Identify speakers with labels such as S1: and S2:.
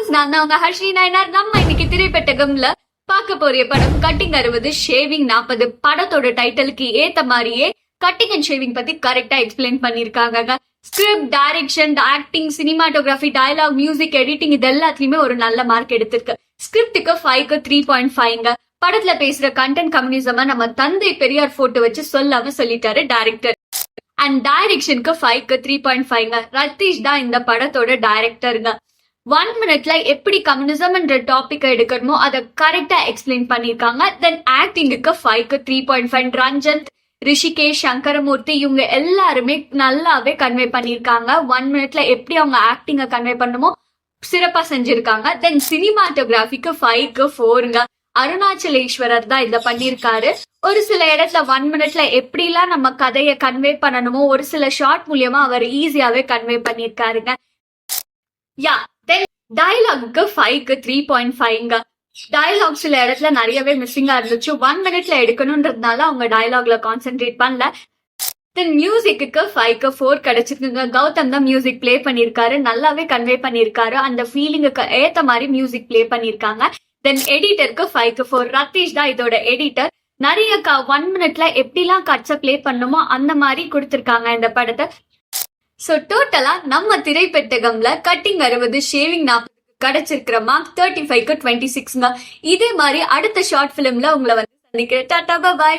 S1: Friends, நான் தான் உங்க ஹர்ஷினி நாயனார். நம்ம இன்னைக்கு திரைப்பெட்டகம்ல பார்க்க போற படம் கட்டிங் 60 ஷேவிங் 40. படத்தோட டைட்டிலுக்கு ஏத்த மாதிரியே கட்டிங் அண்ட் ஷேவிங் பத்தி கரெக்டா எக்ஸ்பிளைன் பண்ணிருக்காங்க. Script, direction, acting, cinematography, dialogue, music, editing இது எல்லாத்துலயுமே ஒரு நல்ல மார்க் எடுத்திருக்கு. ஸ்கிரிப்டுக்கு 5க்கு 3.5. படத்துல பேசுற கண்டென்ட் கம்யூனிசமா நம்ம தந்தை பெரியார் போட்டோ வச்சு சொல்லாம சொல்லிட்டாரு டைரக்டர். அண்ட் டைரக்ஷனுக்கு 5க்கு 3.5. ரத்தீஷ் தான் இந்த படத்தோட டைரக்டருங்க. 1 மினிட்ல எப்படி கம்யூனிசம் என்ற டாபிக் எடுக்கணுமோ அதை கரெக்டா எக்ஸ்பிளைன் பண்ணிருக்காங்க. தென் ஆக்டிங்குக்கு 5க்கு 3.5. ரஞ்சன், ரிஷிகேஷ், சங்கரமூர்த்தி இவங்க எல்லாருமே நல்லாவே கன்வே பண்ணிருக்காங்க. 1 மினிட்ல எப்படி அவங்க ஆக்டிங்க கன்வே பண்ணுமோ சிறப்பா செஞ்சிருக்காங்க. தென் சினிமாட்டோகிராஃபிக்கு 5க்கு 4. அருணாச்சலேஸ்வரர் தான் இத பண்ணிருக்காரு. ஒரு சில இடத்துல 1 மினிட்ல எப்படிலாம் நம்ம கதையை கன்வே பண்ணணுமோ ஒரு சில ஷார்ட் மூலியமா அவர் ஈஸியாவே கன்வே பண்ணிருக்காருங்க. தென் டயலாகுக்கு 5க்கு 3.5. டயலாக் சில இடத்துல நிறையவே மிஸ்ஸிங்கா இருந்துச்சு. 1 மினிட்ல எடுக்கணும்ன்றதுனால அவங்க டயலாக்ல கான்சென்ட்ரேட் பண்ணல. தென் மியூசிக்கு 5க்கு 4 கிடைச்சிருக்குங்க. கௌதம் தான் மியூசிக் பிளே பண்ணிருக்காரு. நல்லாவே கன்வே பண்ணிருக்காரு. அந்த ஃபீலிங்குக்கு ஏத்த மாதிரி மியூசிக் பிளே பண்ணிருக்காங்க. தென் எடிட்டருக்கு 5க்கு 4. ரத்தீஷ் தான் இதோட எடிட்டர். நிறைய 1 மினிட்ல எப்படிலாம் கட்ச பிளே பண்ணுமோ அந்த மாதிரி கொடுத்திருக்காங்க இந்த படத்தை. சோ டோட்டலா நம்ம திரைப்பெட்டகம்ல கட்டிங் 60 ஷேவிங் 40 கிடைச்சிருக்கிற மார்க் 35க்கு 26. இதே மாதிரி அடுத்த ஷார்ட் பிலிம்ல உங்களை வந்து சந்திக்கிறேன். டாடா, பாய்.